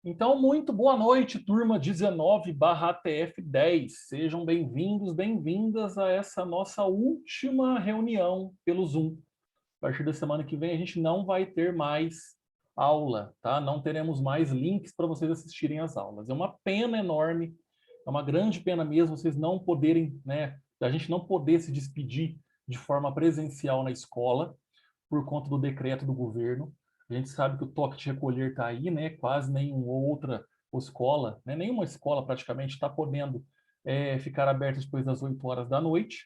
Então, muito boa noite, turma 19/ATF10. Sejam bem-vindos, bem-vindas a essa nossa última reunião pelo Zoom. A partir da semana que vem, a gente não vai ter mais aula, tá? Não teremos mais links para vocês assistirem às aulas. É uma pena enorme, é uma grande pena mesmo vocês não poderem, né? A gente não poder se despedir de forma presencial na escola por conta do decreto do governo. A gente sabe que o toque de recolher está aí, né? Quase nenhuma outra escola, né? Nenhuma escola praticamente está podendo ficar aberta depois das 8 horas da noite.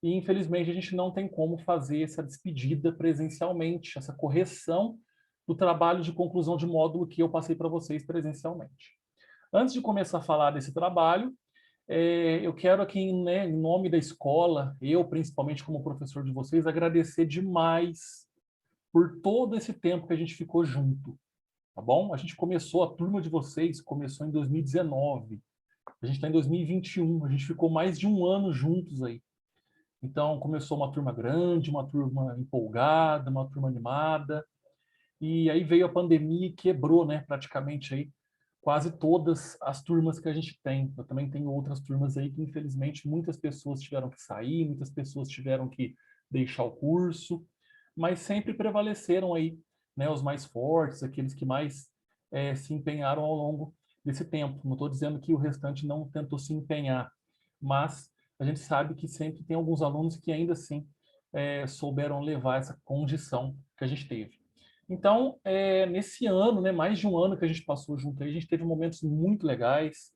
E, infelizmente, a gente não tem como fazer essa despedida presencialmente, essa correção do trabalho de conclusão de módulo que eu passei para vocês presencialmente. Antes de começar a falar desse trabalho, eu quero aqui, né, em nome da escola, eu principalmente como professor de vocês, agradecer demais por todo esse tempo que a gente ficou junto, tá bom? A gente começou, a turma de vocês começou em 2019, a gente está em 2021, a gente ficou mais de um ano juntos aí. Então, começou uma turma grande, uma turma empolgada, uma turma animada, e aí veio a pandemia e quebrou, né, praticamente aí quase todas as turmas que a gente tem. Eu também tenho outras turmas aí que, infelizmente, muitas pessoas tiveram que sair, muitas pessoas tiveram que deixar o curso, mas sempre prevaleceram aí, né, os mais fortes, aqueles que mais se empenharam ao longo desse tempo. Não estou dizendo que o restante não tentou se empenhar, mas a gente sabe que sempre tem alguns alunos que ainda assim souberam levar essa condição que a gente teve. Então, nesse ano, né, mais de um ano que a gente passou junto aí, a gente teve momentos muito legais,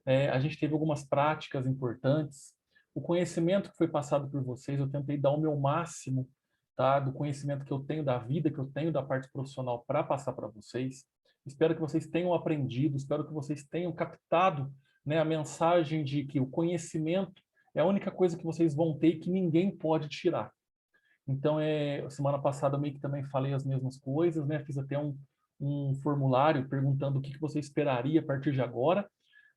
a gente teve algumas práticas importantes. O conhecimento que foi passado por vocês, eu tentei dar o meu máximo, tá, do conhecimento que eu tenho, da vida que eu tenho, da parte profissional, para passar para vocês. Espero que vocês tenham aprendido, espero que vocês tenham captado, né, a mensagem de que o conhecimento é a única coisa que vocês vão ter e que ninguém pode tirar. Então, semana passada eu meio que também falei as mesmas coisas, né? Fiz até um formulário perguntando o que você esperaria a partir de agora,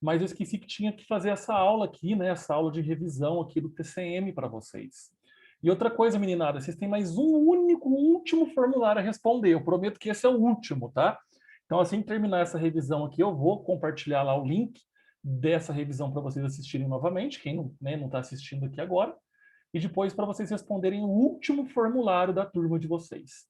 mas eu esqueci que tinha que fazer essa aula aqui, né? Essa aula de revisão aqui do TCM para vocês. E outra coisa, meninada, vocês têm mais um único, último formulário a responder. Eu prometo que esse é o último, tá? Então, assim que terminar essa revisão aqui, eu vou compartilhar lá o link dessa revisão para vocês assistirem novamente, quem não, né, não está assistindo aqui agora e depois para vocês responderem o último formulário da turma de vocês.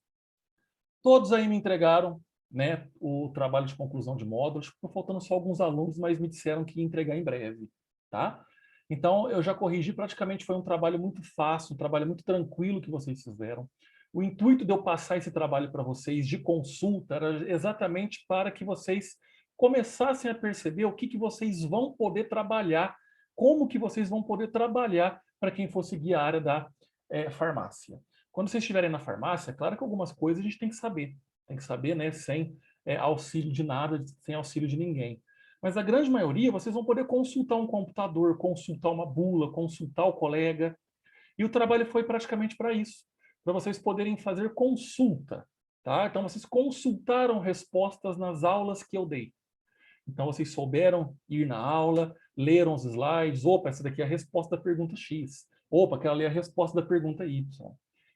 Todos aí me entregaram, né, o trabalho de conclusão de módulos, ficou faltando só alguns alunos, mas me disseram que ia entregar em breve, tá? Então, eu já corrigi, praticamente foi um trabalho muito fácil, um trabalho muito tranquilo que vocês fizeram. O intuito de eu passar esse trabalho para vocês de consulta era exatamente para que vocês começassem a perceber o que vocês vão poder trabalhar, como que vocês vão poder trabalhar para quem for seguir a área da farmácia. Quando vocês estiverem na farmácia, é claro que algumas coisas a gente tem que saber, né, sem auxílio de nada, sem auxílio de ninguém. Mas a grande maioria, vocês vão poder consultar um computador, consultar uma bula, consultar o colega. E o trabalho foi praticamente para isso, para vocês poderem fazer consulta, tá? Então, vocês consultaram respostas nas aulas que eu dei. Então, vocês souberam ir na aula, leram os slides. Opa, essa daqui é a resposta da pergunta X. Opa, quero ler a resposta da pergunta Y.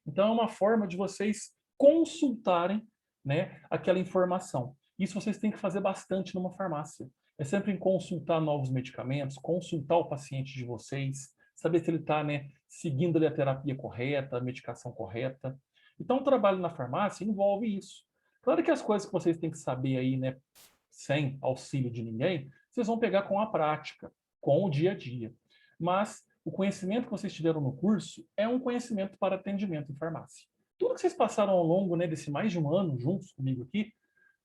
Então, é uma forma de vocês consultarem, né, aquela informação. Isso vocês têm que fazer bastante numa farmácia. É sempre em consultar novos medicamentos, consultar o paciente de vocês, saber se ele está, né, seguindo ali a terapia correta, a medicação correta. Então, o trabalho na farmácia envolve isso. Claro que as coisas que vocês têm que saber aí, né, sem auxílio de ninguém, vocês vão pegar com a prática, com o dia a dia. Mas o conhecimento que vocês tiveram no curso é um conhecimento para atendimento em farmácia. Tudo que vocês passaram ao longo, né, desse mais de um ano juntos comigo aqui,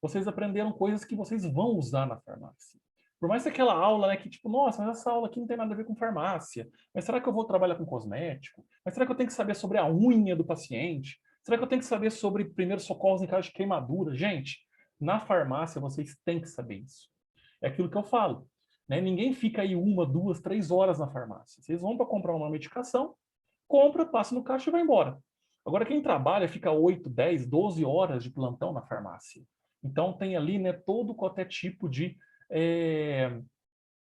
vocês aprenderam coisas que vocês vão usar na farmácia. Por mais que aquela aula, né, que tipo, nossa, mas essa aula aqui não tem nada a ver com farmácia. Mas será que eu vou trabalhar com cosmético? Mas será que eu tenho que saber sobre a unha do paciente? Será que eu tenho que saber sobre primeiros socorros em caso de queimadura? Gente, na farmácia vocês têm que saber isso. É aquilo que eu falo, né? Ninguém fica aí 1, 2, 3 horas na farmácia. Vocês vão para comprar uma medicação, compra, passa no caixa e vai embora. Agora, quem trabalha fica 8, 10, 12 horas de plantão na farmácia. Então, tem ali, né, todo qualquer tipo de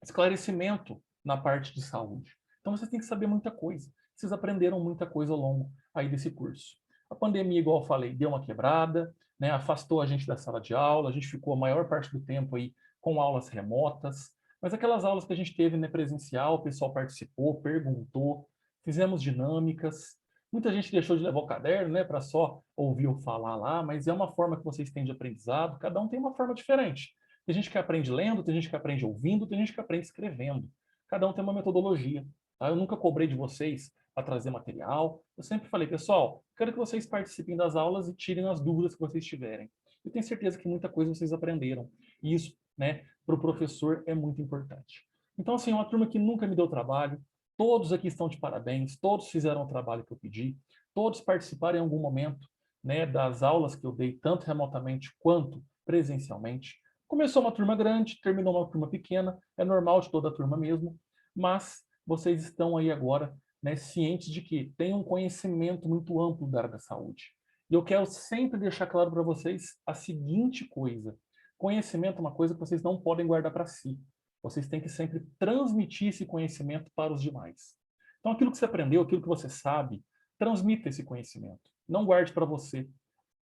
esclarecimento na parte de saúde. Então, vocês têm que saber muita coisa. Vocês aprenderam muita coisa ao longo aí desse curso. A pandemia, igual eu falei, deu uma quebrada, né, afastou a gente da sala de aula, a gente ficou a maior parte do tempo aí com aulas remotas, mas aquelas aulas que a gente teve, né, presencial, o pessoal participou, perguntou, fizemos dinâmicas. Muita gente deixou de levar o caderno, né, para só ouvir eu falar lá, mas é uma forma que vocês têm de aprendizado, cada um tem uma forma diferente. Tem gente que aprende lendo, tem gente que aprende ouvindo, tem gente que aprende escrevendo. Cada um tem uma metodologia. Tá? Eu nunca cobrei de vocês para trazer material. Eu sempre falei, pessoal, quero que vocês participem das aulas e tirem as dúvidas que vocês tiverem. Eu tenho certeza que muita coisa vocês aprenderam. E isso, né, para o professor é muito importante. Então, assim, é uma turma que nunca me deu trabalho. Todos aqui estão de parabéns, todos fizeram o trabalho que eu pedi, todos participaram em algum momento, né, das aulas que eu dei, tanto remotamente quanto presencialmente. Começou uma turma grande, terminou uma turma pequena, é normal de toda a turma mesmo, mas vocês estão aí agora, né, cientes de que tem um conhecimento muito amplo da área da saúde. E eu quero sempre deixar claro para vocês a seguinte coisa: conhecimento é uma coisa que vocês não podem guardar para si. Vocês têm que sempre transmitir esse conhecimento para os demais. Então, aquilo que você aprendeu, aquilo que você sabe, transmita esse conhecimento. Não guarde para você.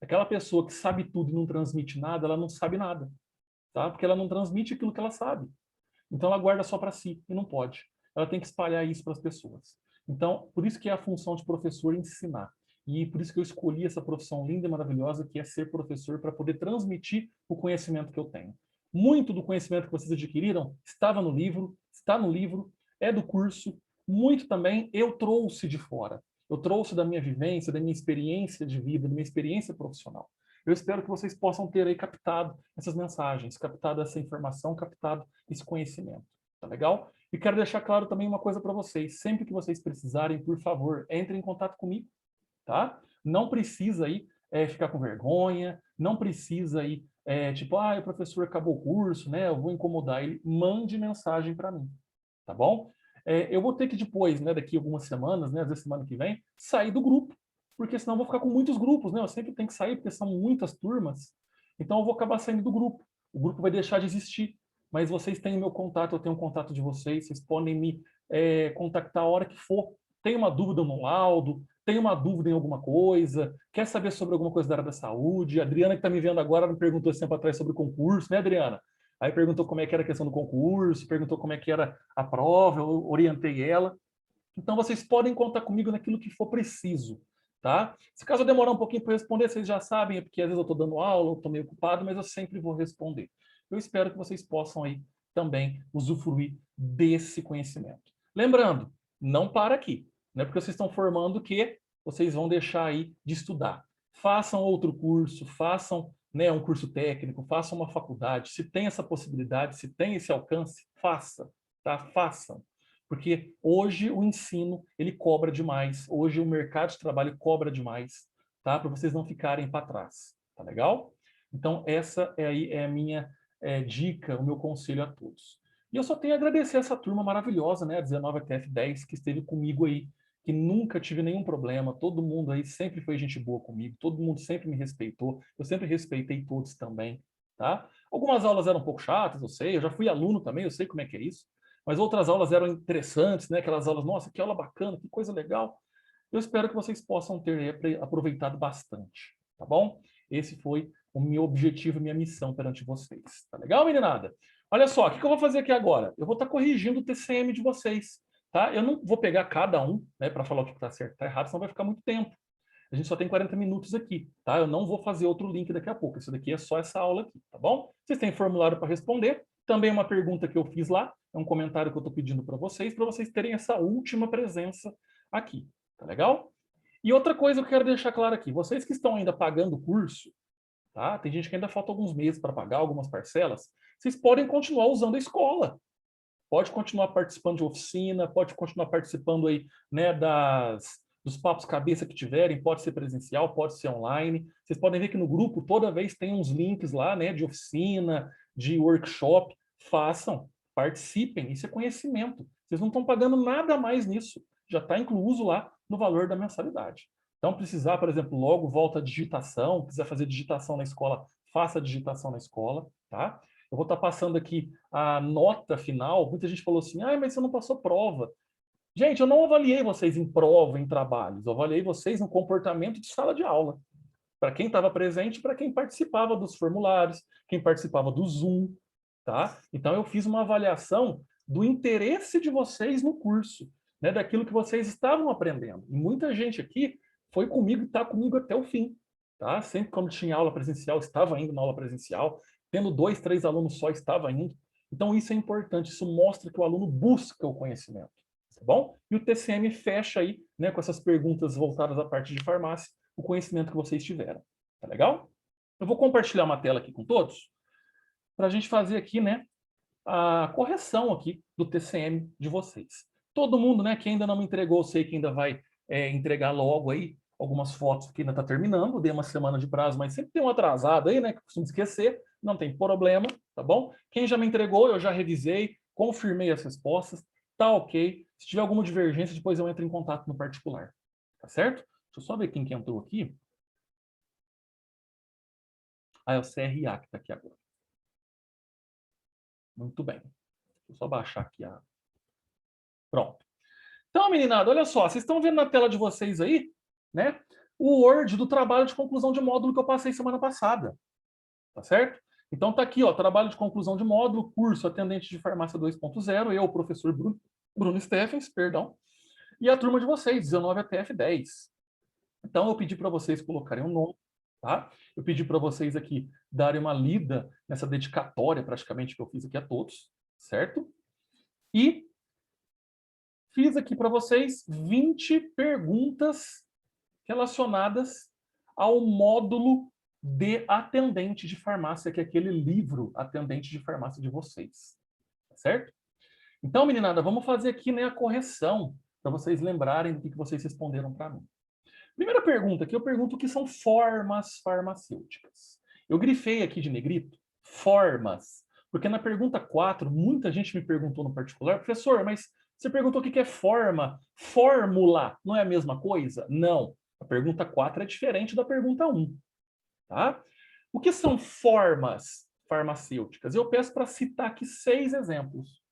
Aquela pessoa que sabe tudo e não transmite nada, ela não sabe nada, tá? Porque ela não transmite aquilo que ela sabe. Então, ela guarda só para si e não pode. Ela tem que espalhar isso para as pessoas. Então, por isso que é a função de professor ensinar. E por isso que eu escolhi essa profissão linda e maravilhosa que é ser professor, para poder transmitir o conhecimento que eu tenho. Muito do conhecimento que vocês adquiriram estava no livro, está no livro, é do curso. Muito também eu trouxe de fora. Eu trouxe da minha vivência, da minha experiência de vida, da minha experiência profissional. Eu espero que vocês possam ter aí captado essas mensagens, captado essa informação, captado esse conhecimento. Tá legal? E quero deixar claro também uma coisa para vocês. Sempre que vocês precisarem, por favor, entrem em contato comigo, tá? Não precisa aí ficar com vergonha, não precisa aí, tipo, o professor acabou o curso, né? Eu vou incomodar ele. Mande mensagem para mim, tá bom? Eu vou ter que depois, né, daqui a algumas semanas, né, às vezes semana que vem, sair do grupo, porque senão eu vou ficar com muitos grupos, né? Eu sempre tenho que sair, porque são muitas turmas. Então eu vou acabar saindo do grupo. O grupo vai deixar de existir. Mas vocês têm o meu contato, eu tenho o contato de vocês, vocês podem me contactar a hora que for. Tem uma dúvida no laudo, tem uma dúvida em alguma coisa, quer saber sobre alguma coisa da área da saúde. A Adriana, que está me vendo agora, me perguntou esse tempo atrás sobre o concurso, né, Adriana? Aí perguntou como é que era a questão do concurso, perguntou como é que era a prova, eu orientei ela. Então, vocês podem contar comigo naquilo que for preciso, tá? Se caso eu demorar um pouquinho para responder, vocês já sabem, é porque às vezes eu estou dando aula, eu estou meio ocupado, mas eu sempre vou responder. Eu espero que vocês possam aí também usufruir desse conhecimento. Lembrando, não para aqui. Não é porque vocês estão formando que vocês vão deixar aí de estudar. Façam outro curso, façam, né, um curso técnico, façam uma faculdade. Se tem essa possibilidade, se tem esse alcance, faça, tá? Façam. Porque hoje o ensino, ele cobra demais. Hoje o mercado de trabalho cobra demais, tá? Para vocês não ficarem para trás, tá legal? Então essa é a minha dica, o meu conselho a todos. E eu só tenho a agradecer essa turma maravilhosa, né, a 19TF10, que esteve comigo aí, que nunca tive nenhum problema, todo mundo aí sempre foi gente boa comigo, todo mundo sempre me respeitou, eu sempre respeitei todos também, tá? Algumas aulas eram um pouco chatas, eu sei, eu já fui aluno também, eu sei como é que é isso, mas outras aulas eram interessantes, né? Aquelas aulas, nossa, que aula bacana, que coisa legal. Eu espero que vocês possam ter aproveitado bastante, tá bom? Esse foi o meu objetivo, minha missão perante vocês. Tá legal, meninada? Olha só, o que eu vou fazer aqui agora? Eu vou estar corrigindo o TCM de vocês, tá? Eu não vou pegar cada um, né, para falar o que está certo e está errado, senão vai ficar muito tempo. A gente só tem 40 minutos aqui, tá? Eu não vou fazer outro link daqui a pouco. Isso daqui é só essa aula aqui, tá bom? Vocês têm formulário para responder. Também uma pergunta que eu fiz lá, é um comentário que eu estou pedindo para vocês terem essa última presença aqui, tá legal? E outra coisa que eu quero deixar claro aqui, vocês que estão ainda pagando o curso, tá? Tem gente que ainda falta alguns meses para pagar, algumas parcelas, vocês podem continuar usando a escola. Pode continuar participando de oficina, pode continuar participando aí, né, dos papos cabeça que tiverem, pode ser presencial, pode ser online. Vocês podem ver que no grupo toda vez tem uns links lá, né, de oficina, de workshop. Façam, participem, isso é conhecimento. Vocês não estão pagando nada a mais nisso. Já está incluso lá no valor da mensalidade. Então, precisar, por exemplo, logo volta a digitação, quiser fazer digitação na escola, faça a digitação na escola, tá? Eu vou estar passando aqui a nota final. Muita gente falou assim, mas você não passou prova. Gente, eu não avaliei vocês em prova, em trabalhos. Eu avaliei vocês no comportamento de sala de aula. Para quem estava presente, para quem participava dos formulários, quem participava do Zoom, tá? Então, eu fiz uma avaliação do interesse de vocês no curso, né? Daquilo que vocês estavam aprendendo. E muita gente aqui foi comigo e está comigo até o fim, tá? Sempre quando tinha aula presencial, estava indo na aula presencial. Tendo 2, 3 alunos só, estava indo. Então, isso é importante. Isso mostra que o aluno busca o conhecimento, tá bom? E o TCM fecha aí, né, com essas perguntas voltadas à parte de farmácia, o conhecimento que vocês tiveram. Tá legal? Eu vou compartilhar uma tela aqui com todos, para a gente fazer aqui, né, a correção aqui do TCM de vocês. Todo mundo, né, que ainda não me entregou, eu sei que ainda vai entregar logo aí algumas fotos que ainda está terminando, dei uma semana de prazo, mas sempre tem um atrasado aí, né, que eu costumo esquecer, não tem problema, tá bom? Quem já me entregou, eu já revisei, confirmei as respostas, tá ok. Se tiver alguma divergência, depois eu entro em contato no particular, tá certo? Deixa eu só ver quem que entrou aqui. Ah, é o CRA que está aqui agora. Muito bem. Deixa eu só baixar aqui a... Pronto. Então, meninada, olha só, vocês estão vendo na tela de vocês aí, né? O Word do trabalho de conclusão de módulo que eu passei semana passada. Tá certo? Então tá aqui, ó, trabalho de conclusão de módulo, curso atendente de farmácia 2.0, eu, o professor Bruno Steffens, perdão, e a turma de vocês, 19 até F10. Então eu pedi para vocês colocarem um nome, tá? Eu pedi para vocês aqui darem uma lida nessa dedicatória, praticamente, que eu fiz aqui a todos, certo? E fiz aqui para vocês 20 perguntas relacionadas ao módulo de atendente de farmácia, que é aquele livro atendente de farmácia de vocês. Tá certo? Então, meninada, vamos fazer aqui, né, a correção, para vocês lembrarem do que vocês responderam para mim. Primeira pergunta aqui, eu pergunto o que são formas farmacêuticas. Eu grifei aqui de negrito, formas, porque na pergunta 4, muita gente me perguntou no particular, professor, mas você perguntou o que é forma, fórmula, não é a mesma coisa? Não. A pergunta 4 é diferente da pergunta 1. Tá? O que são formas farmacêuticas? Eu peço para citar aqui 6 exemplos.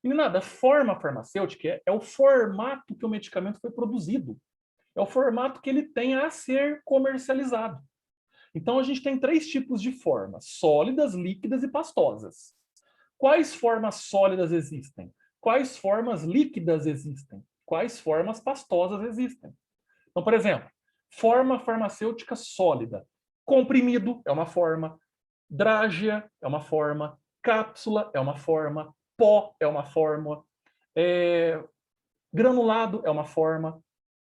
Meninada, forma farmacêutica é o formato que o medicamento foi produzido. É o formato que ele tem a ser comercializado. Então, a gente tem 3 tipos de formas: sólidas, líquidas e pastosas. Quais formas sólidas existem? Quais formas líquidas existem? Quais formas pastosas existem? Então, por exemplo, forma farmacêutica sólida. Comprimido é uma forma, drágea é uma forma, cápsula é uma forma, pó é uma forma, granulado é uma forma.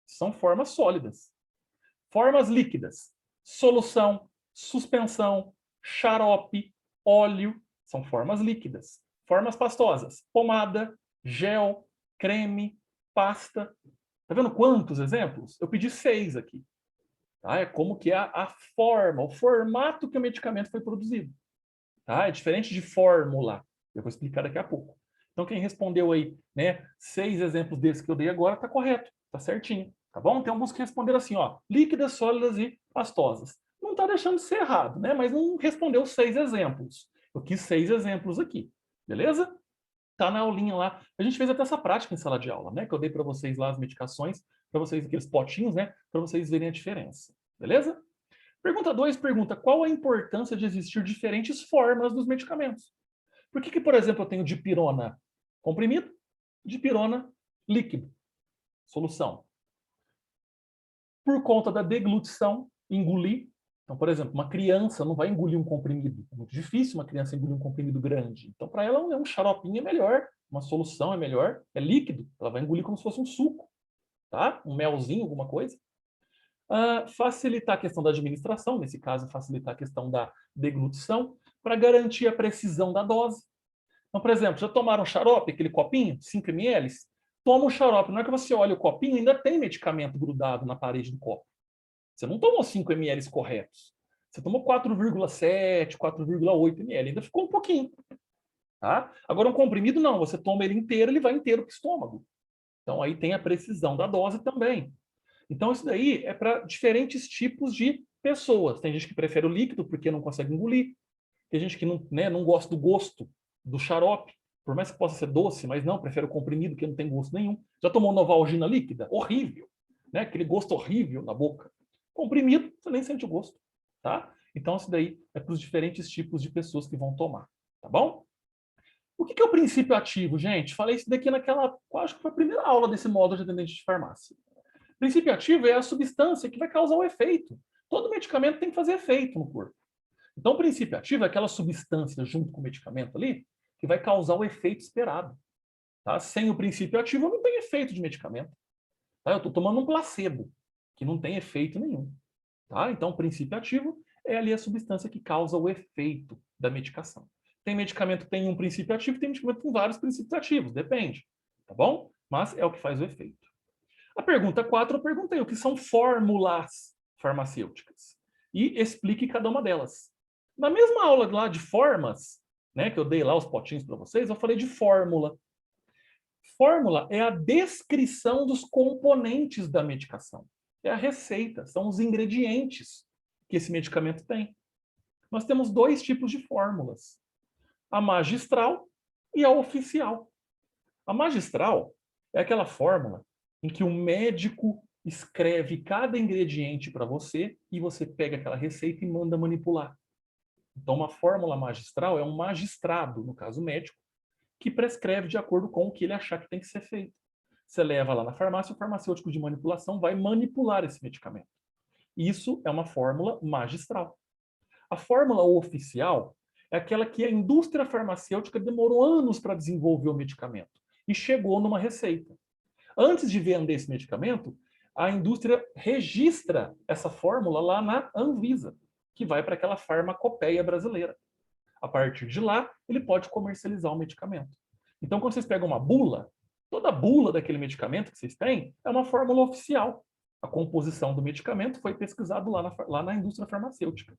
São formas sólidas. Formas líquidas: solução, suspensão, xarope, óleo, são formas líquidas. Formas pastosas: pomada, gel, creme, pasta. Tá vendo quantos exemplos? Eu pedi 6 aqui. Tá? É como que é a forma, o formato que o medicamento foi produzido. Tá? É diferente de fórmula. Eu vou explicar daqui a pouco. Então, quem respondeu aí, né, 6 exemplos desses que eu dei agora, está correto, está certinho. Tá bom? Tem alguns que responderam assim, ó, líquidas, sólidas e pastosas. Não está deixando de ser errado, né? Mas não respondeu 6 exemplos. Eu quis 6 exemplos aqui. Beleza? Tá na aulinha lá. A gente fez até essa prática em sala de aula, né? Que eu dei para vocês lá as medicações, para vocês, aqueles potinhos, né? Para vocês verem a diferença. Beleza? Pergunta 2 pergunta: qual a importância de existir diferentes formas dos medicamentos? Por que, por exemplo, eu tenho dipirona comprimido, dipirona líquido, solução? Por conta da deglutição, engolir. Então, por exemplo, uma criança não vai engolir um comprimido. É muito difícil uma criança engolir um comprimido grande. Então, para ela, um xaropinho é melhor, uma solução é melhor, é líquido. Ela vai engolir como se fosse um suco, tá? Um melzinho, alguma coisa. Facilitar a questão da administração, nesse caso, facilitar a questão da deglutição, para garantir a precisão da dose. Então, por exemplo, já tomaram um xarope, aquele copinho, 5 ml? Toma um xarope. Na hora que você olha o copinho, ainda tem medicamento grudado na parede do copo. Você não tomou 5 ml corretos. Você tomou 4,7, 4,8 ml. Ainda ficou um pouquinho. Tá? Agora, um comprimido, não. Você toma ele inteiro, ele vai inteiro para o estômago. Então, aí tem a precisão da dose também. Então, isso daí é para diferentes tipos de pessoas. Tem gente que prefere o líquido porque não consegue engolir. Tem gente que não, né, não gosta do gosto do xarope, por mais que possa ser doce, mas não, prefere o comprimido que não tem gosto nenhum. Já tomou Novalgina líquida? Horrível. Né? Aquele gosto horrível na boca. Comprimido, você nem sente o gosto. Tá? Então, isso daí é para os diferentes tipos de pessoas que vão tomar. Tá bom? O que é o princípio ativo, gente? Falei isso daqui naquela, acho que foi a primeira aula desse módulo de atendente de farmácia. O princípio ativo é a substância que vai causar o efeito. Todo medicamento tem que fazer efeito no corpo. Então, o princípio ativo é aquela substância junto com o medicamento ali que vai causar o efeito esperado. Tá? Sem o princípio ativo, não tem efeito de medicamento. Tá? Eu estou tomando um placebo, que não tem efeito nenhum. Tá? Então, o princípio ativo é ali a substância que causa o efeito da medicação. Tem medicamento que tem um princípio ativo, tem medicamento com vários princípios ativos, depende. Tá bom? Mas é o que faz o efeito. A pergunta 4, eu perguntei o que são fórmulas farmacêuticas. E explique cada uma delas. Na mesma aula lá de formas, né, que eu dei lá os potinhos para vocês, eu falei de fórmula. Fórmula é a descrição dos componentes da medicação. É a receita, são os ingredientes que esse medicamento tem. Nós temos dois tipos de fórmulas: a magistral e a oficial. A magistral é aquela fórmula em que o médico escreve cada ingrediente para você e você pega aquela receita e manda manipular. Então, uma fórmula magistral é um magistrado, no caso médico, que prescreve de acordo com o que ele achar que tem que ser feito. Você leva lá na farmácia, o farmacêutico de manipulação vai manipular esse medicamento. Isso é uma fórmula magistral. A fórmula oficial é aquela que a indústria farmacêutica demorou anos para desenvolver o medicamento e chegou numa receita. Antes de vender esse medicamento, a indústria registra essa fórmula lá na Anvisa, que vai para aquela farmacopeia brasileira. A partir de lá, ele pode comercializar o medicamento. Então, quando vocês pegam uma bula, toda bula daquele medicamento que vocês têm é uma fórmula oficial. A composição do medicamento foi pesquisado lá na indústria farmacêutica.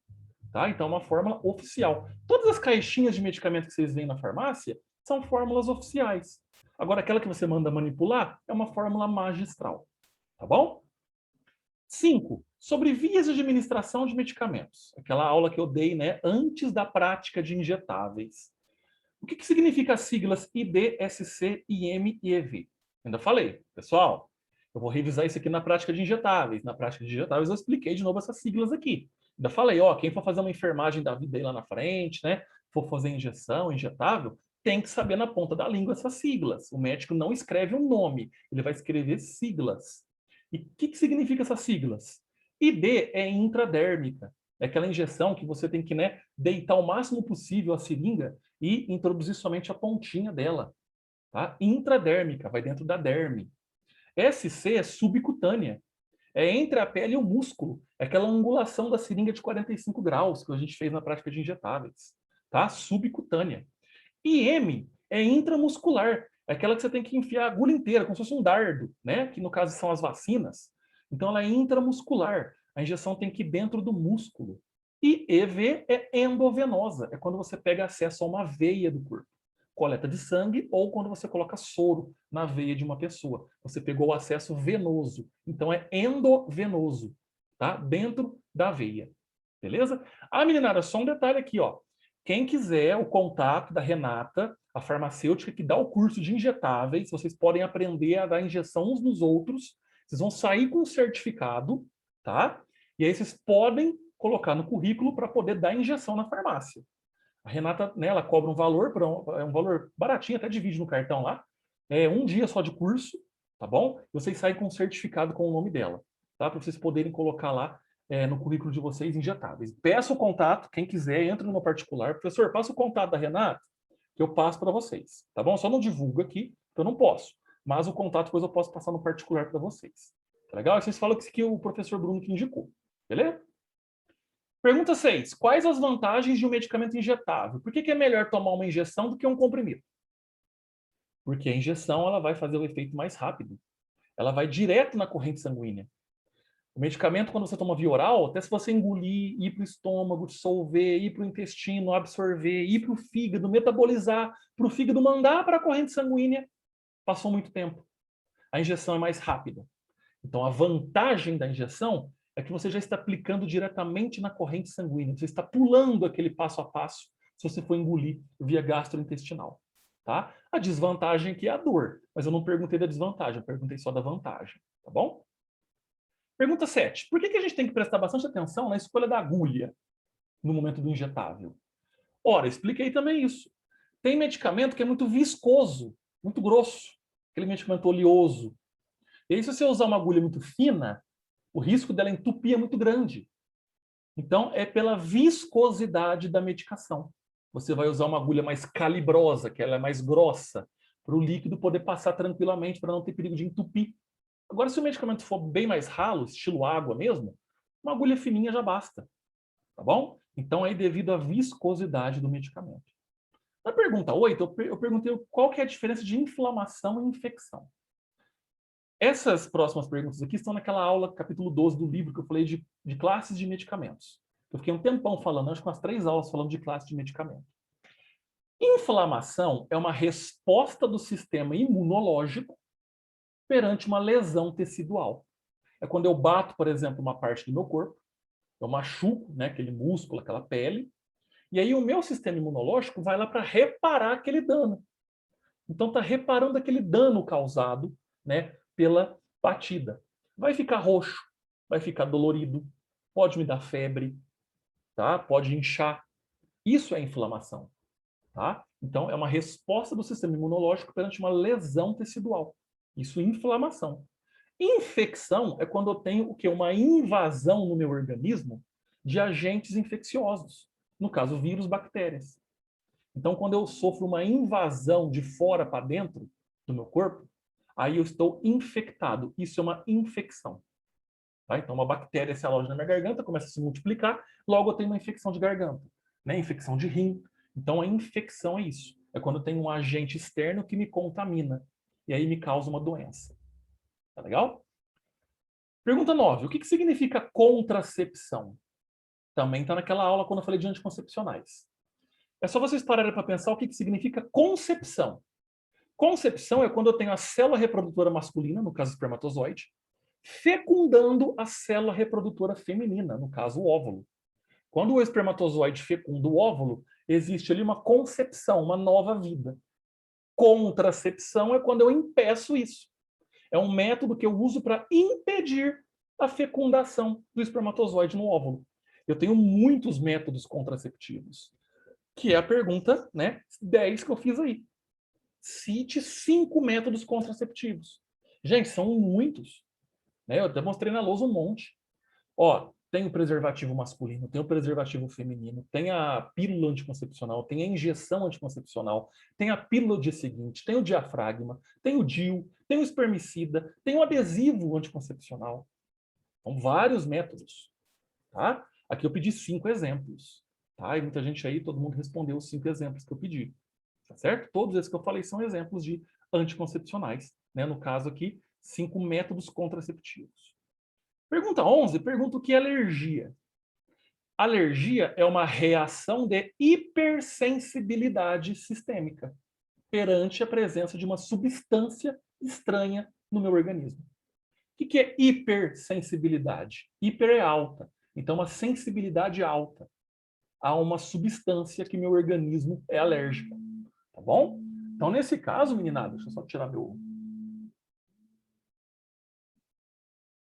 Tá? Então, é uma fórmula oficial. Todas as caixinhas de medicamento que vocês veem na farmácia são fórmulas oficiais. Agora, aquela que você manda manipular é uma fórmula magistral. Tá bom? 5. Sobre vias de administração de medicamentos. Aquela aula que eu dei, né, antes da prática de injetáveis. O que significa as siglas ID, SC, IM e EV? Ainda falei, pessoal, eu vou revisar isso aqui na prática de injetáveis. Na prática de injetáveis eu expliquei de novo essas siglas aqui. Ainda falei, ó, quem for fazer uma enfermagem da vida aí lá na frente, né, for fazer injeção, injetável, tem que saber na ponta da língua essas siglas. O médico não escreve um nome, ele vai escrever siglas. E o que significa essas siglas? ID é intradérmica. É aquela injeção que você tem que, né, deitar o máximo possível a seringa e introduzir somente a pontinha dela. Tá? Intradérmica, vai dentro da derme. SC é subcutânea. É entre a pele e o músculo. É aquela angulação da seringa de 45 graus que a gente fez na prática de injetáveis. Tá? Subcutânea. IM é intramuscular. É aquela que você tem que enfiar a agulha inteira, como se fosse um dardo, né? Que no caso são as vacinas. Então ela é intramuscular. A injeção tem que ir dentro do músculo. E EV é endovenosa. É quando você pega acesso a uma veia do corpo. Coleta de sangue ou quando você coloca soro na veia de uma pessoa. Você pegou o acesso venoso. Então é endovenoso, tá? Dentro da veia. Beleza? Ah, meninada, só um detalhe aqui, ó. Quem quiser o contato da Renata, a farmacêutica que dá o curso de injetáveis, vocês podem aprender a dar injeção uns nos outros. Vocês vão sair com um certificado, tá? E aí vocês podem colocar no currículo para poder dar injeção na farmácia. A Renata, né, ela cobra um valor, é um valor baratinho, até divide no cartão lá. É um dia só de curso, tá bom? E vocês saem com um certificado com o nome dela, tá? Para vocês poderem colocar lá no currículo de vocês injetáveis. Peça o contato, quem quiser, entra no particular. Professor, passa o contato da Renata, que eu passo para vocês, tá bom? Só não divulgo aqui, que eu não posso. Mas o contato depois eu posso passar no particular para vocês. Tá legal? E vocês falam que isso aqui é o professor Bruno que indicou, beleza? Pergunta 6. Quais as vantagens de um medicamento injetável? Por que é melhor tomar uma injeção do que um comprimido? Porque a injeção ela vai fazer o efeito mais rápido. Ela vai direto na corrente sanguínea. O medicamento, quando você toma via oral, até se você engolir, ir para o estômago, dissolver, ir para o intestino, absorver, ir para o fígado, metabolizar, para o fígado mandar para a corrente sanguínea, passou muito tempo. A injeção é mais rápida. Então, a vantagem da injeção é que você já está aplicando diretamente na corrente sanguínea. Você está pulando aquele passo a passo se você for engolir via gastrointestinal. Tá? A desvantagem aqui é a dor, mas eu não perguntei da desvantagem, eu perguntei só da vantagem. Tá bom? Pergunta 7. Por que a gente tem que prestar bastante atenção na escolha da agulha no momento do injetável? Ora, expliquei também isso. Tem medicamento que é muito viscoso, muito grosso, aquele medicamento oleoso. E aí, se você usar uma agulha muito fina, o risco dela entupir é muito grande. Então, é pela viscosidade da medicação. Você vai usar uma agulha mais calibrosa, que ela é mais grossa, para o líquido poder passar tranquilamente, para não ter perigo de entupir. Agora, se o medicamento for bem mais ralo, estilo água mesmo, uma agulha fininha já basta. Tá bom? Então, é devido à viscosidade do medicamento. Na pergunta 8, eu perguntei qual que é a diferença de inflamação e infecção. Essas próximas perguntas aqui estão naquela aula, capítulo 12 do livro, que eu falei de classes de medicamentos. Eu fiquei um tempão falando, acho que umas 3 aulas falando de classe de medicamento. Inflamação é uma resposta do sistema imunológico perante uma lesão tecidual. É quando eu bato, por exemplo, uma parte do meu corpo, eu machuco, né, aquele músculo, aquela pele, e aí o meu sistema imunológico vai lá para reparar aquele dano. Então está reparando aquele dano causado, né, pela batida. Vai ficar roxo, vai ficar dolorido, pode me dar febre, tá? Pode inchar. Isso é inflamação, tá? Então é uma resposta do sistema imunológico perante uma lesão tecidual. Isso é inflamação. Infecção é quando eu tenho o quê? Uma invasão no meu organismo de agentes infecciosos. No caso, vírus, bactérias. Então, quando eu sofro uma invasão de fora para dentro do meu corpo, aí eu estou infectado. Isso é uma infecção. Tá? Então, uma bactéria se aloja na minha garganta, começa a se multiplicar, logo eu tenho uma infecção de garganta, né? Infecção de rim. Então, a infecção é isso. É quando eu tenho um agente externo que me contamina. E aí me causa uma doença. Tá legal? Pergunta 9. O que significa contracepção? Também está naquela aula quando eu falei de anticoncepcionais. É só vocês pararem para pensar o que significa concepção. Concepção é quando eu tenho a célula reprodutora masculina, no caso o espermatozoide, fecundando a célula reprodutora feminina, no caso o óvulo. Quando o espermatozoide fecunda o óvulo, existe ali uma concepção, uma nova vida. Contracepção é quando eu impeço isso. É um método que eu uso para impedir a fecundação do espermatozoide no óvulo. Eu tenho muitos métodos contraceptivos, que é a pergunta, né, 10 que eu fiz aí. Cite 5 métodos contraceptivos. Gente, são muitos. Né? Eu até mostrei na lousa um monte. Ó, tem o preservativo masculino, tem o preservativo feminino, tem a pílula anticoncepcional, tem a injeção anticoncepcional, tem a pílula do dia seguinte, tem o diafragma, tem o DIU, tem o espermicida, tem o adesivo anticoncepcional. São vários métodos. Tá? Aqui eu pedi 5 exemplos. Tá? E muita gente aí, todo mundo respondeu os 5 exemplos que eu pedi. Tá certo? Todos esses que eu falei são exemplos de anticoncepcionais. Né? No caso aqui, 5 métodos contraceptivos. Pergunta 11, pergunta o que é alergia. Alergia é uma reação de hipersensibilidade sistêmica perante a presença de uma substância estranha no meu organismo. O que é hipersensibilidade? Hiper é alta. Então, uma sensibilidade alta a uma substância que meu organismo é alérgico. Tá bom? Então, nesse caso, meninada, deixa eu só tirar meu...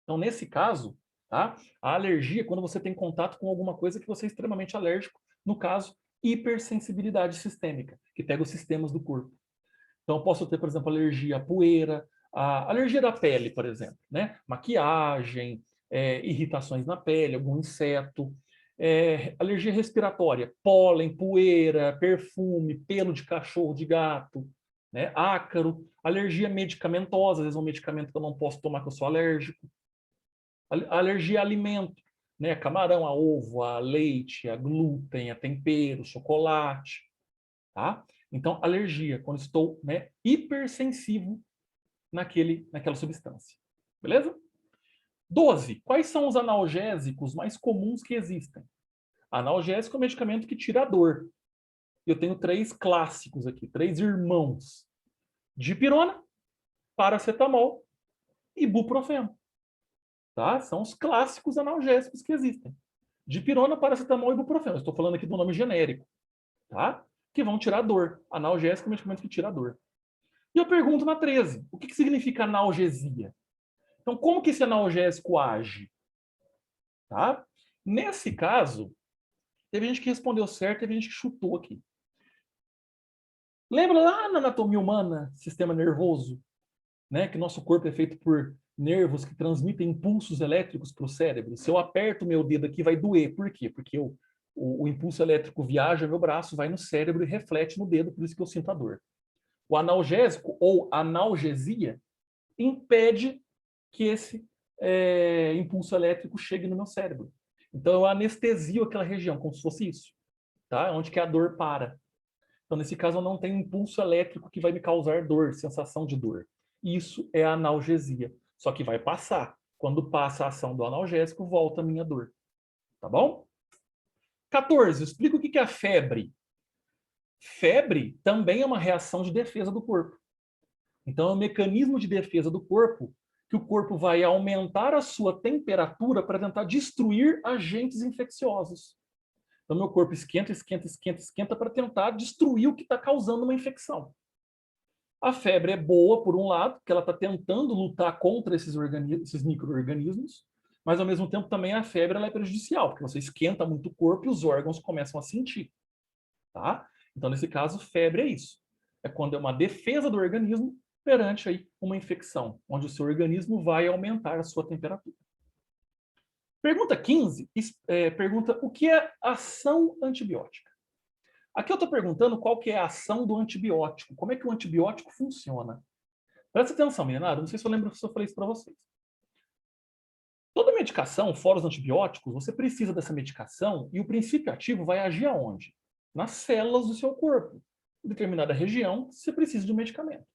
Então, nesse caso, tá? A alergia é quando você tem contato com alguma coisa que você é extremamente alérgico. No caso, hipersensibilidade sistêmica, que pega os sistemas do corpo. Então, eu posso ter, por exemplo, alergia à poeira, a alergia da pele, por exemplo, né? Maquiagem, irritações na pele, algum inseto, alergia respiratória, pólen, poeira, perfume, pelo de cachorro, de gato, né? Ácaro, alergia medicamentosa, às vezes é um medicamento que eu não posso tomar que eu sou alérgico, alergia a alimento, né? Camarão, a ovo, a leite, a glúten, a tempero, chocolate, tá? Então, alergia, quando estou, né, hipersensível naquela substância. Beleza? 12. Quais são os analgésicos mais comuns que existem? Analgésico é um medicamento que tira a dor. Eu tenho 3 clássicos aqui, 3 irmãos. Dipirona, paracetamol e ibuprofeno. Tá? São os clássicos analgésicos que existem. Dipirona, paracetamol e ibuprofeno. Estou falando aqui do nome genérico. Tá? Que vão tirar a dor. Analgésico é um medicamento que tira a dor. E eu pergunto na 13, o que significa analgesia? Então, como que esse analgésico age? Tá? Nesse caso, teve gente que respondeu certo, teve gente que chutou aqui. Lembra lá na anatomia humana, sistema nervoso, né? Que nosso corpo é feito por nervos que transmitem impulsos elétricos para o cérebro. Se eu aperto o meu dedo aqui, vai doer. Por quê? Porque o impulso elétrico viaja no meu braço, vai no cérebro e reflete no dedo, por isso que eu sinto a dor. O analgésico ou analgesia impede que esse impulso elétrico chegue no meu cérebro. Então eu anestesio aquela região, como se fosse isso, tá? Onde que a dor para. Então, nesse caso, eu não tenho impulso elétrico que vai me causar dor, sensação de dor. Isso é analgesia. Só que vai passar. Quando passa a ação do analgésico, volta a minha dor. Tá bom? 14. Explica o que é a febre. Febre também é uma reação de defesa do corpo. Então, é um mecanismo de defesa do corpo que o corpo vai aumentar a sua temperatura para tentar destruir agentes infecciosos. Então, meu corpo esquenta, esquenta, esquenta, esquenta para tentar destruir o que está causando uma infecção. A febre é boa, por um lado, porque ela está tentando lutar contra esses micro-organismos, mas, ao mesmo tempo, também a febre ela é prejudicial, porque você esquenta muito o corpo e os órgãos começam a sentir. Tá? Então, nesse caso, febre é isso. É quando é uma defesa do organismo perante aí uma infecção, onde o seu organismo vai aumentar a sua temperatura. Pergunta 15, pergunta o que é ação antibiótica? Aqui eu estou perguntando qual que é a ação do antibiótico, como é que o antibiótico funciona. Presta atenção, meninada, não sei se eu lembro se eu falei isso para vocês. Toda medicação, fora os antibióticos, você precisa dessa medicação e o princípio ativo vai agir aonde? Nas células do seu corpo. Em determinada região, você precisa de um medicamento.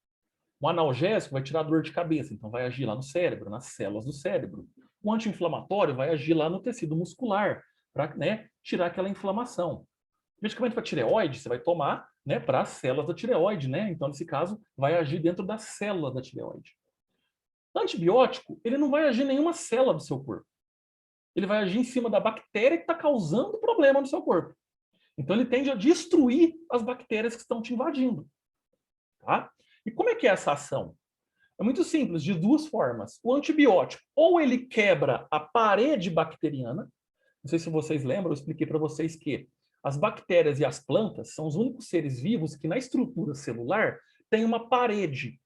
Um analgésico vai tirar a dor de cabeça, então vai agir lá no cérebro, nas células do cérebro. Um anti-inflamatório vai agir lá no tecido muscular, para tirar aquela inflamação. Medicamento para tireoide, você vai tomar para as células da tireoide, Então, nesse caso, vai agir dentro da célula da tireoide. O antibiótico, ele não vai agir em nenhuma célula do seu corpo. Ele vai agir em cima da bactéria que está causando problema no seu corpo. Então, ele tende a destruir as bactérias que estão te invadindo. Tá? E como é que é essa ação? É muito simples, de duas formas. O antibiótico, ou ele quebra a parede bacteriana, não sei se vocês lembram, eu expliquei para vocês que as bactérias e as plantas são os únicos seres vivos que na estrutura celular tem uma parede.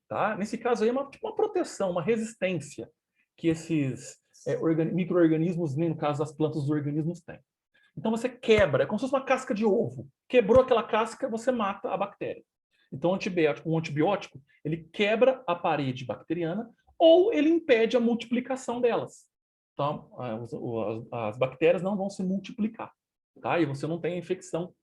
Tá? Nesse caso aí é uma proteção, uma resistência que esses micro-organismos, nem no caso das plantas dos organismos, têm. Então você quebra, é como se fosse uma casca de ovo. Quebrou aquela casca, você mata a bactéria. Então um antibiótico ele quebra a parede bacteriana ou ele impede a multiplicação delas. Então, as bactérias não vão se multiplicar. Tá? E você não tem a infecção,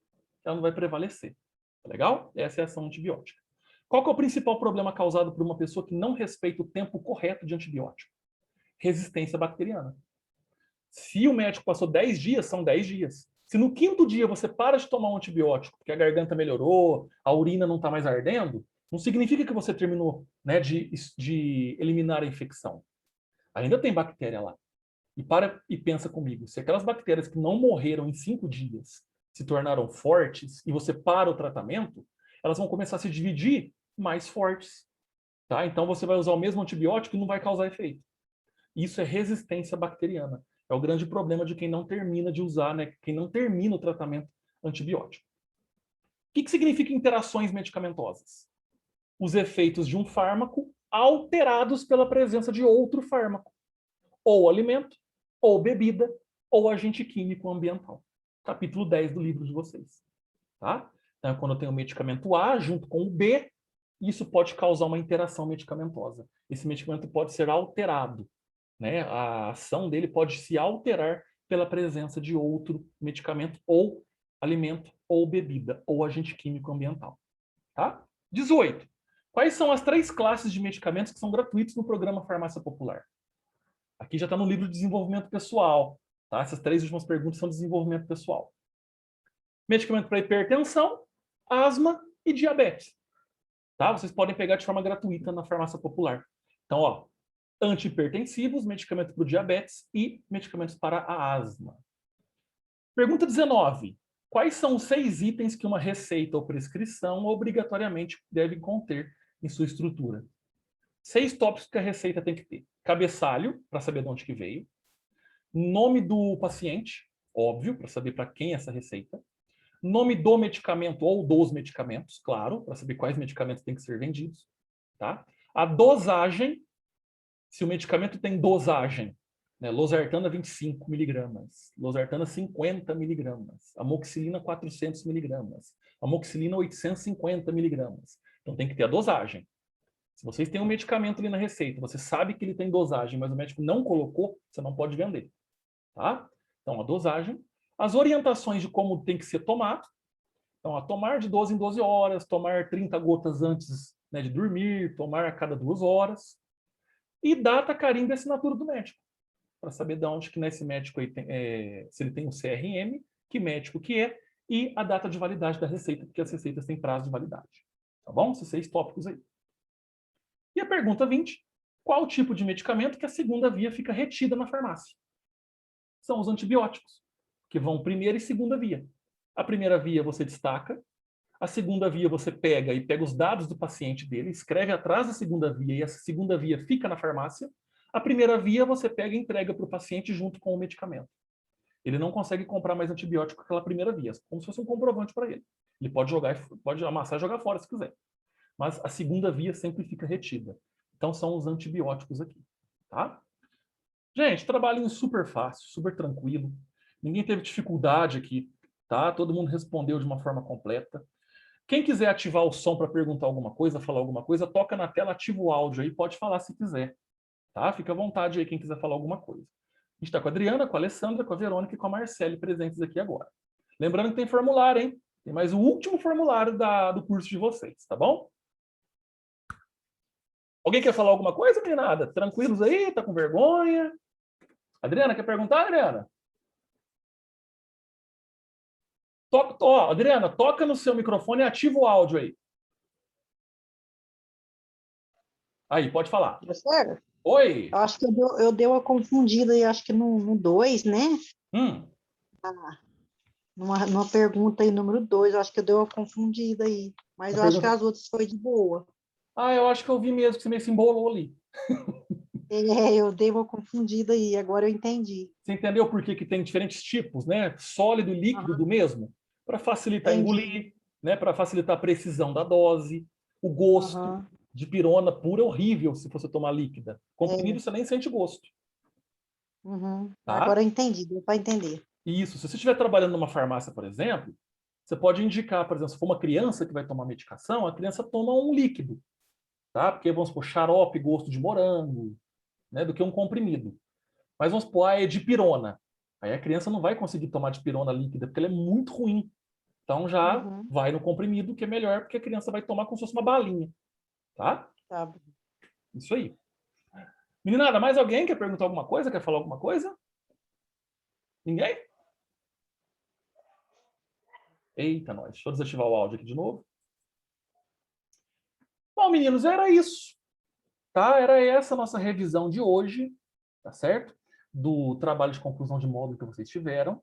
ela não vai prevalecer. Tá legal? Essa é a ação antibiótica. Qual que é o principal problema causado por uma pessoa que não respeita o tempo correto de antibiótico? Resistência bacteriana. Se o médico passou 10 dias, são 10 dias. Se no quinto dia você para de tomar um antibiótico, porque a garganta melhorou, a urina não está mais ardendo, não significa que você terminou de eliminar a infecção. Ainda tem bactéria lá. E para e pensa comigo, se aquelas bactérias que não morreram em 5 dias se tornaram fortes e você para o tratamento, elas vão começar a se dividir mais fortes. Tá? Então você vai usar o mesmo antibiótico e não vai causar efeito. Isso é resistência bacteriana. É o grande problema de quem não termina de usar, quem não termina o tratamento antibiótico. O que significa interações medicamentosas? Os efeitos de um fármaco alterados pela presença de outro fármaco. Ou alimento, ou bebida, ou agente químico ambiental. Capítulo 10 do livro de vocês. Tá? Então, quando eu tenho o medicamento A junto com o B, isso pode causar uma interação medicamentosa. Esse medicamento pode ser alterado. A ação dele pode se alterar pela presença de outro medicamento, ou alimento, ou bebida, ou agente químico ambiental. Tá? 18. Quais são as 3 classes de medicamentos que são gratuitos no programa Farmácia Popular? Aqui já está no livro de desenvolvimento pessoal. Tá? Essas 3 últimas perguntas são de desenvolvimento pessoal. Medicamento para hipertensão, asma e diabetes. Tá? Vocês podem pegar de forma gratuita na Farmácia Popular. Então, antihipertensivos, medicamento para o diabetes e medicamentos para a asma. Pergunta 19. Quais são os 6 itens que uma receita ou prescrição obrigatoriamente deve conter em sua estrutura? 6 tópicos que a receita tem que ter. Cabeçalho, para saber de onde que veio. Nome do paciente, óbvio, para saber para quem é essa receita. nome do medicamento ou dos medicamentos, claro, para saber quais medicamentos têm que ser vendidos, tá? A dosagem, se o medicamento tem dosagem, né? Losartana 25 miligramas, losartana 50 miligramas, amoxicilina 400 miligramas, amoxicilina 850 miligramas. Então tem que ter a dosagem. Se vocês têm um medicamento ali na receita, você sabe que ele tem dosagem, mas o médico não colocou, você não pode vender, tá? Então a dosagem, as orientações de como tem que ser tomado. Então, a tomar de 12 em 12 horas, tomar 30 gotas antes, né, de dormir, tomar a cada 2 horas. E data, carimbo e assinatura do médico. Para saber de onde que nesse médico aí tem, se ele tem um CRM, que médico que é, e a data de validade da receita, porque as receitas têm prazo de validade. Tá bom? Esses 6 tópicos aí. E a pergunta 20. Qual o tipo de medicamento que a segunda via fica retida na farmácia? São os antibióticos, que vão primeira e segunda via. A primeira via você destaca, a segunda via você pega os dados do paciente dele, escreve atrás da segunda via e a segunda via fica na farmácia. A primeira via você pega e entrega para o paciente junto com o medicamento. Ele não consegue comprar mais antibiótico com aquela primeira via, como se fosse um comprovante para ele. Ele pode jogar, pode amassar e jogar fora se quiser. Mas a segunda via sempre fica retida. Então são os antibióticos aqui, tá? Gente, trabalhinho super fácil, super tranquilo. Ninguém teve dificuldade aqui, tá? Todo mundo respondeu de uma forma completa. Quem quiser ativar o som para perguntar alguma coisa, falar alguma coisa, toca na tela, ativa o áudio aí, pode falar se quiser, tá? Fica à vontade aí quem quiser falar alguma coisa. A gente está com a Adriana, com a Alessandra, com a Verônica e com a Marcele presentes aqui agora. Lembrando que tem formulário, hein? Tem mais o último formulário do curso de vocês, tá bom? Alguém quer falar alguma coisa, meninada? Tranquilos aí? Tá com vergonha? Adriana, quer perguntar, Adriana? Adriana, toca no seu microfone e ativa o áudio aí. Aí, pode falar. Professor, Oi. eu acho que eu dei uma confundida aí, acho que no 2, né? Numa pergunta aí, número 2, eu acho que eu dei uma confundida aí. Mas eu acho que as outras foi de boa. Eu acho que eu vi mesmo que você meio se embolou ali. Eu dei uma confundida aí, agora eu entendi. Você entendeu por que tem diferentes tipos, né? Sólido e líquido do mesmo? Para facilitar engolir, né? Para facilitar a precisão da dose, o gosto. De pirona pura é horrível se você tomar líquida. Comprimido você nem sente gosto. Tá? Agora eu entendi, deu para entender. Isso. Se você estiver trabalhando numa farmácia, por exemplo, você pode indicar, por exemplo, se for uma criança que vai tomar medicação, a criança toma um líquido, tá? Porque, vamos supor, xarope, gosto de morango, né? Do que um comprimido. Mas vamos supor, é de pirona. Aí a criança não vai conseguir tomar de pirona líquida, porque ela é muito ruim. Então já vai no comprimido, que é melhor, porque a criança vai tomar como se fosse uma balinha. Tá? Tá bom. Isso aí. Meninada, mais alguém quer perguntar alguma coisa? Quer falar alguma coisa? Ninguém? Eita, nós. Deixa eu desativar o áudio aqui de novo. Bom, meninos, era isso. Tá? Era essa a nossa revisão de hoje, tá certo? Do trabalho de conclusão de módulo que vocês tiveram.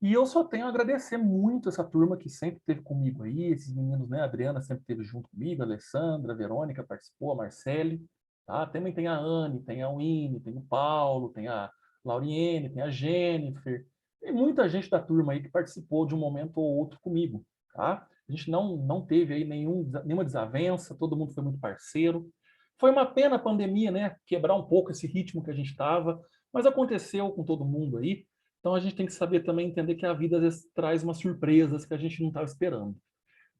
E eu só tenho a agradecer muito essa turma que sempre esteve comigo aí, esses meninos, né? A Adriana sempre esteve junto comigo, a Alessandra, a Verônica participou, a Marcele. Tá? Também tem a Anne, tem a Winnie, tem o Paulo, tem a Lauriene, tem a Jennifer. Tem muita gente da turma aí que participou de um momento ou outro comigo. Tá? A gente não teve aí nenhuma desavença, todo mundo foi muito parceiro. Foi uma pena a pandemia, né? Quebrar um pouco esse ritmo que a gente estava, mas aconteceu com todo mundo aí. Então a gente tem que saber também entender que a vida às vezes traz umas surpresas que a gente não estava esperando.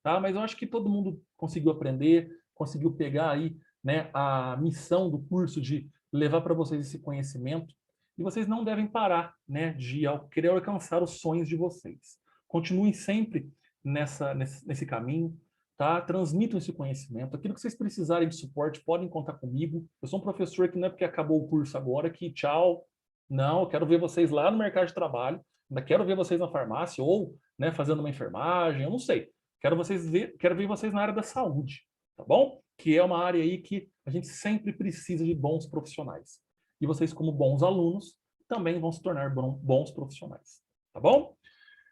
Tá? Mas eu acho que todo mundo conseguiu aprender, conseguiu pegar aí, né, a missão do curso de levar para vocês esse conhecimento. E vocês não devem parar, né, de querer alcançar os sonhos de vocês. Continuem sempre nesse caminho, tá? Transmitam esse conhecimento. Aquilo que vocês precisarem de suporte, podem contar comigo. Eu sou um professor que não é porque acabou o curso agora que tchau. Não, eu quero ver vocês lá no mercado de trabalho. Ainda quero ver vocês na farmácia ou, né, fazendo uma enfermagem, eu não sei. Quero ver vocês na área da saúde, tá bom? Que é uma área aí que a gente sempre precisa de bons profissionais. E vocês, como bons alunos, também vão se tornar bons profissionais, tá bom?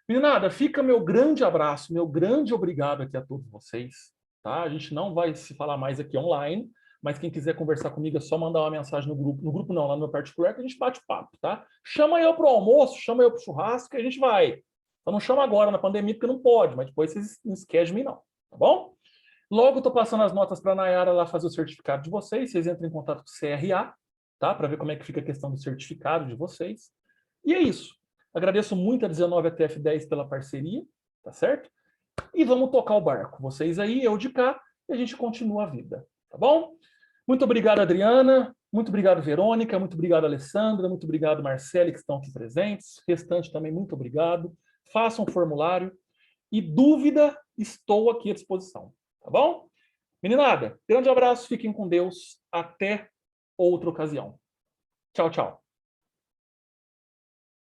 Meninada, fica meu grande abraço, meu grande obrigado aqui a todos vocês, tá? A gente não vai se falar mais aqui online, mas quem quiser conversar comigo é só mandar uma mensagem no grupo não, lá no meu particular, que a gente bate papo, tá? Chama eu pro almoço, chama eu pro churrasco, que a gente vai Só não chama agora na pandemia, porque não pode, mas depois vocês não esquecem de mim, não. Tá bom? Logo, estou passando as notas para a Nayara lá fazer o certificado de vocês. Vocês entram em contato com o CRA, tá? Para ver como é que fica a questão do certificado de vocês. E é isso. Agradeço muito a 19ATF10 pela parceria, tá certo? E vamos tocar o barco. Vocês aí, eu de cá, e a gente continua a vida, tá bom? Muito obrigado, Adriana. Muito obrigado, Verônica. Muito obrigado, Alessandra. Muito obrigado, Marcele, que estão aqui presentes. O restante também, muito obrigado. Façam um formulário. E dúvida, estou aqui à disposição. Tá bom? Meninada, grande abraço. Fiquem com Deus. Até outra ocasião. Tchau, tchau.